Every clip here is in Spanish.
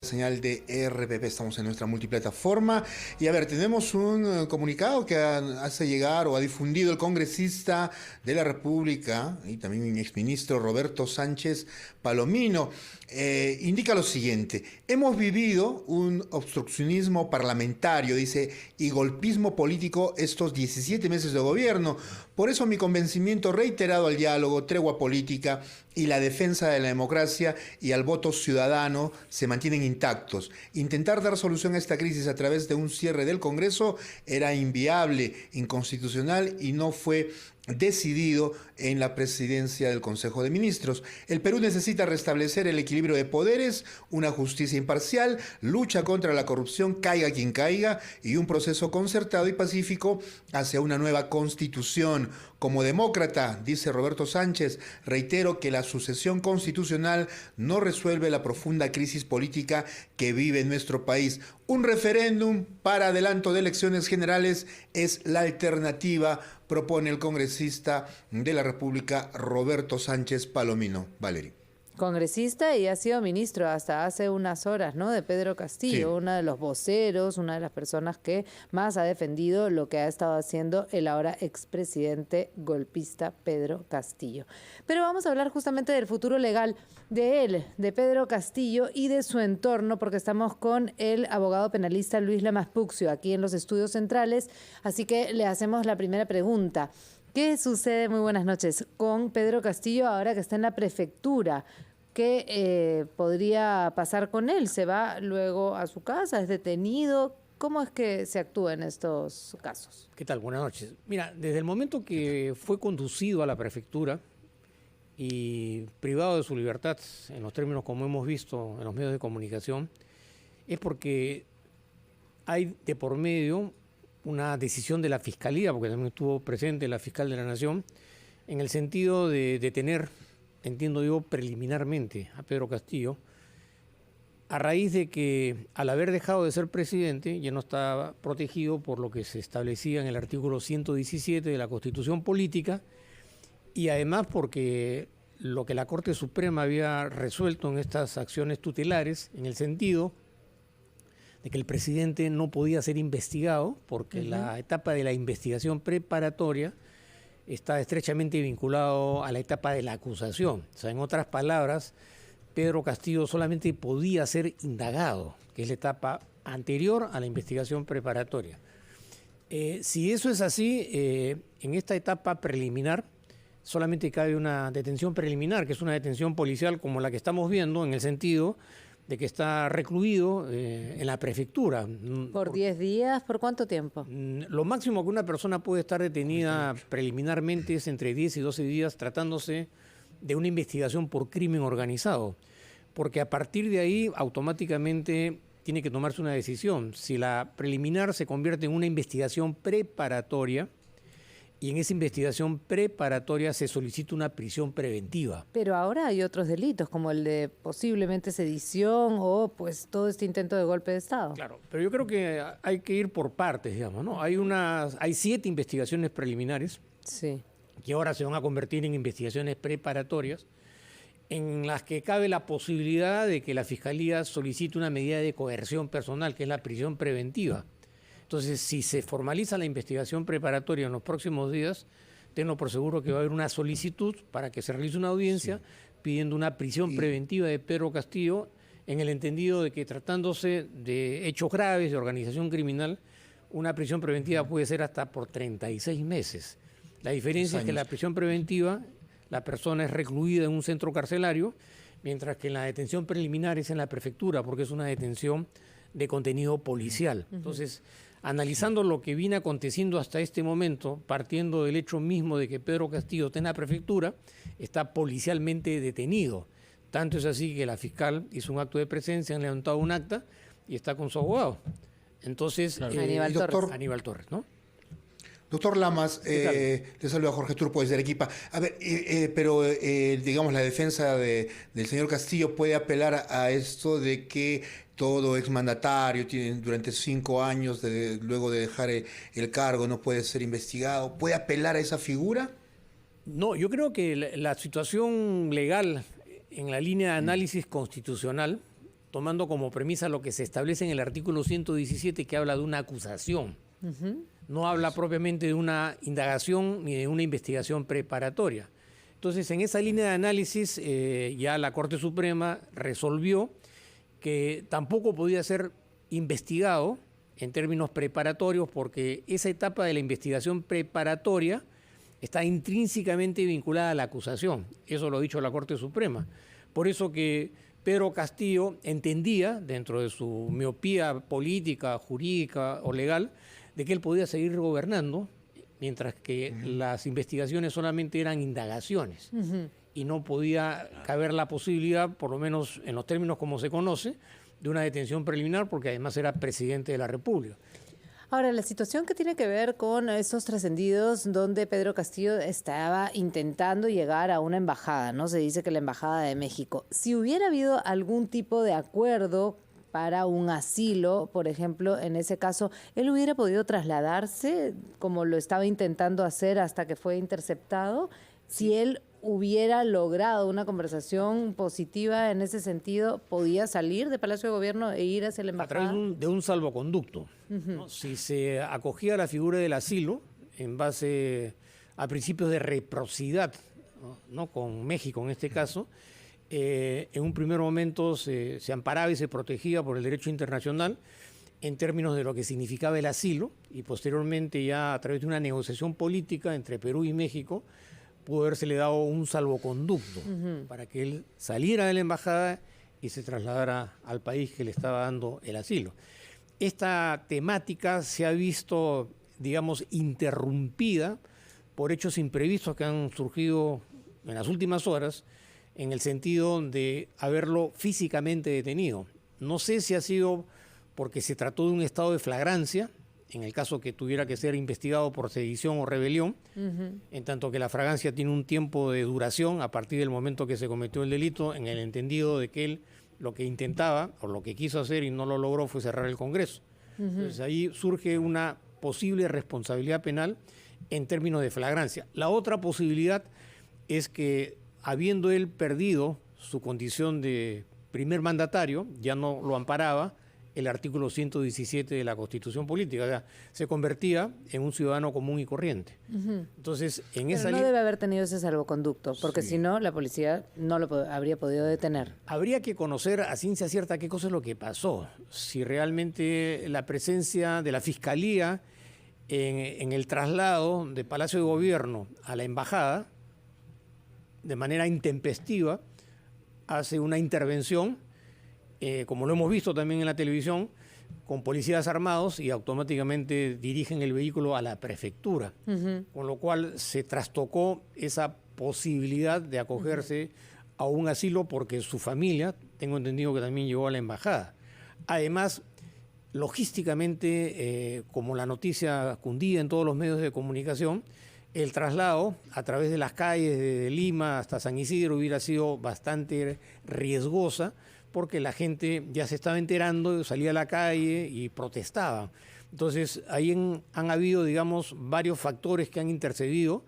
Señal de RPP, estamos en nuestra multiplataforma y a ver, tenemos un comunicado que hace llegar o ha difundido el congresista de la República y también exministro Roberto Sánchez Palomino. Indica lo siguiente: hemos vivido un obstruccionismo parlamentario, dice, y golpismo político estos 17 meses de gobierno. Por eso mi convencimiento reiterado al diálogo, tregua política y la defensa de la democracia y al voto ciudadano se mantienen intactos. Intentar dar solución a esta crisis a través de un cierre del Congreso era inviable, inconstitucional y no fue decidido en la presidencia del Consejo de Ministros. El Perú necesita restablecer el equilibrio de poderes, una justicia imparcial, lucha contra la corrupción, caiga quien caiga, y un proceso concertado y pacífico hacia una nueva constitución. Como demócrata, dice Roberto Sánchez, reitero que la sucesión constitucional no resuelve la profunda crisis política que vive nuestro país. Un referéndum para adelanto de elecciones generales es la alternativa, propone el congresista de la República Roberto Sánchez Palomino. Valery. Congresista y ha sido ministro hasta hace unas horas, ¿no? De Pedro Castillo, sí. Uno de los voceros, una de las personas que más ha defendido lo que ha estado haciendo el ahora expresidente golpista Pedro Castillo. Pero vamos a hablar justamente del futuro legal de él, de Pedro Castillo y de su entorno, porque estamos con el abogado penalista Luis Lamas Puccio aquí en los estudios centrales, así que le hacemos la primera pregunta. ¿Qué sucede, muy buenas noches, con Pedro Castillo ahora que está en la prefectura? ¿Qué podría pasar con él? ¿Se va luego a su casa? ¿Es detenido? ¿Cómo es que se actúa en estos casos? ¿Qué tal? Buenas noches. Mira, desde el momento que fue conducido a la prefectura y privado de su libertad, en los términos como hemos visto en los medios de comunicación, es porque hay de por medio una decisión de la Fiscalía, porque también estuvo presente la fiscal de la Nación, en el sentido de detener, entiendo yo, preliminarmente a Pedro Castillo, a raíz de que al haber dejado de ser presidente ya no estaba protegido por lo que se establecía en el artículo 117 de la Constitución Política, y además porque lo que la Corte Suprema había resuelto en estas acciones tutelares, en el sentido de que el presidente no podía ser investigado porque la etapa de la investigación preparatoria está estrechamente vinculado a la etapa de la acusación. O sea, en otras palabras, Pedro Castillo solamente podía ser indagado, que es la etapa anterior a la investigación preparatoria. Si eso es así, en esta etapa preliminar solamente cabe una detención preliminar, que es una detención policial como la que estamos viendo, en el sentido de que está recluido en la prefectura. ¿Por 10 días? ¿Por cuánto tiempo? Lo máximo que una persona puede estar detenida preliminarmente es entre 10 y 12 días, tratándose de una investigación por crimen organizado, porque a partir de ahí automáticamente tiene que tomarse una decisión. Si la preliminar se convierte en una investigación preparatoria, y en esa investigación preparatoria se solicita una prisión preventiva. Pero ahora hay otros delitos, como el de posiblemente sedición o pues todo este intento de golpe de Estado. Claro, pero yo creo que hay que ir por partes, digamos, ¿no? Hay 7 investigaciones preliminares, sí, que ahora se van a convertir en investigaciones preparatorias, en las que cabe la posibilidad de que la Fiscalía solicite una medida de coerción personal, que es la prisión preventiva. Entonces, si se formaliza la investigación preparatoria en los próximos días, tengo por seguro que va a haber una solicitud para que se realice una audiencia pidiendo una prisión preventiva de Pedro Castillo, en el entendido de que tratándose de hechos graves de organización criminal, una prisión preventiva puede ser hasta por 36 meses. La diferencia es que en la prisión preventiva la persona es recluida en un centro carcelario, mientras que en la detención preliminar es en la prefectura, porque es una detención de contenido policial. Entonces, analizando lo que viene aconteciendo hasta este momento, partiendo del hecho mismo de que Pedro Castillo está en la prefectura, está policialmente detenido. Tanto es así que la fiscal hizo un acto de presencia, han levantado un acta y está con su abogado. Entonces, Aníbal Torres, ¿no? Doctor Lamas, le saluda Jorge Turpo desde Arequipa. A ver, pero digamos, la defensa del señor Castillo puede apelar a esto de que todo exmandatario tiene durante 5 años, luego de dejar el cargo, no puede ser investigado. ¿Puede apelar a esa figura? No, yo creo que la situación legal en la línea de análisis constitucional tomando como premisa lo que se establece en el artículo 117, que habla de una acusación. No habla propiamente de una indagación ni de una investigación preparatoria. Entonces, en esa línea de análisis, ya la Corte Suprema resolvió que tampoco podía ser investigado en términos preparatorios, porque esa etapa de la investigación preparatoria está intrínsecamente vinculada a la acusación. Eso lo ha dicho la Corte Suprema. Por eso que Pedro Castillo entendía, dentro de su miopía política, jurídica o legal, de que él podía seguir gobernando, mientras que las investigaciones solamente eran indagaciones. Y no podía caber la posibilidad, por lo menos en los términos como se conoce, de una detención preliminar, porque además era presidente de la República. Ahora, la situación que tiene que ver con esos trascendidos donde Pedro Castillo estaba intentando llegar a una embajada, ¿no? Se dice que la Embajada de México. Si hubiera habido algún tipo de acuerdo para un asilo, por ejemplo, en ese caso, ¿él hubiera podido trasladarse como lo estaba intentando hacer hasta que fue interceptado? Si él hubiera logrado una conversación positiva en ese sentido, ¿podía salir de Palacio de Gobierno e ir hacia la embajada? A través de un salvoconducto. ¿No? Si se acogía a la figura del asilo en base a principios de reciprocidad, ¿no? Con México en este caso, en un primer momento se amparaba y se protegía por el derecho internacional en términos de lo que significaba el asilo, y posteriormente ya a través de una negociación política entre Perú y México pudo habérsele dado un salvoconducto para que él saliera de la embajada y se trasladara al país que le estaba dando el asilo. Esta temática se ha visto, digamos, interrumpida por hechos imprevistos que han surgido en las últimas horas, en el sentido de haberlo físicamente detenido. No sé si ha sido porque se trató de un estado de flagrancia, en el caso que tuviera que ser investigado por sedición o rebelión, en tanto que la flagrancia tiene un tiempo de duración a partir del momento que se cometió el delito, en el entendido de que él lo que intentaba o lo que quiso hacer y no lo logró fue cerrar el Congreso. Entonces ahí surge una posible responsabilidad penal en términos de flagrancia. La otra posibilidad es que, habiendo él perdido su condición de primer mandatario, ya no lo amparaba el artículo 117 de la Constitución Política, o sea, se convertía en un ciudadano común y corriente. Entonces, en esa no debe haber tenido ese salvoconducto, porque si no, la policía no lo habría podido detener. Habría que conocer a ciencia cierta qué cosa es lo que pasó, si realmente la presencia de la Fiscalía en el traslado de Palacio de Gobierno a la Embajada, de manera intempestiva, hace una intervención, como lo hemos visto también en la televisión, con policías armados, y automáticamente dirigen el vehículo a la prefectura, con lo cual se trastocó esa posibilidad de acogerse a un asilo, porque su familia, tengo entendido que también llegó a la embajada. Además, logísticamente, como la noticia cundía en todos los medios de comunicación, el traslado a través de las calles de Lima hasta San Isidro hubiera sido bastante riesgosa, porque la gente ya se estaba enterando, salía a la calle y protestaba. Entonces, ahí han habido, digamos, varios factores que han intercedido,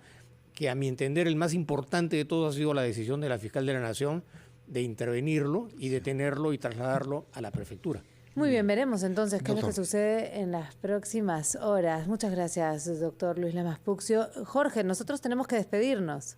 que a mi entender el más importante de todo ha sido la decisión de la fiscal de la Nación de intervenirlo y detenerlo y trasladarlo a la prefectura. Muy bien, veremos entonces qué es lo que sucede en las próximas horas. Muchas gracias, doctor Luis Lamas Puccio. Jorge, nosotros tenemos que despedirnos.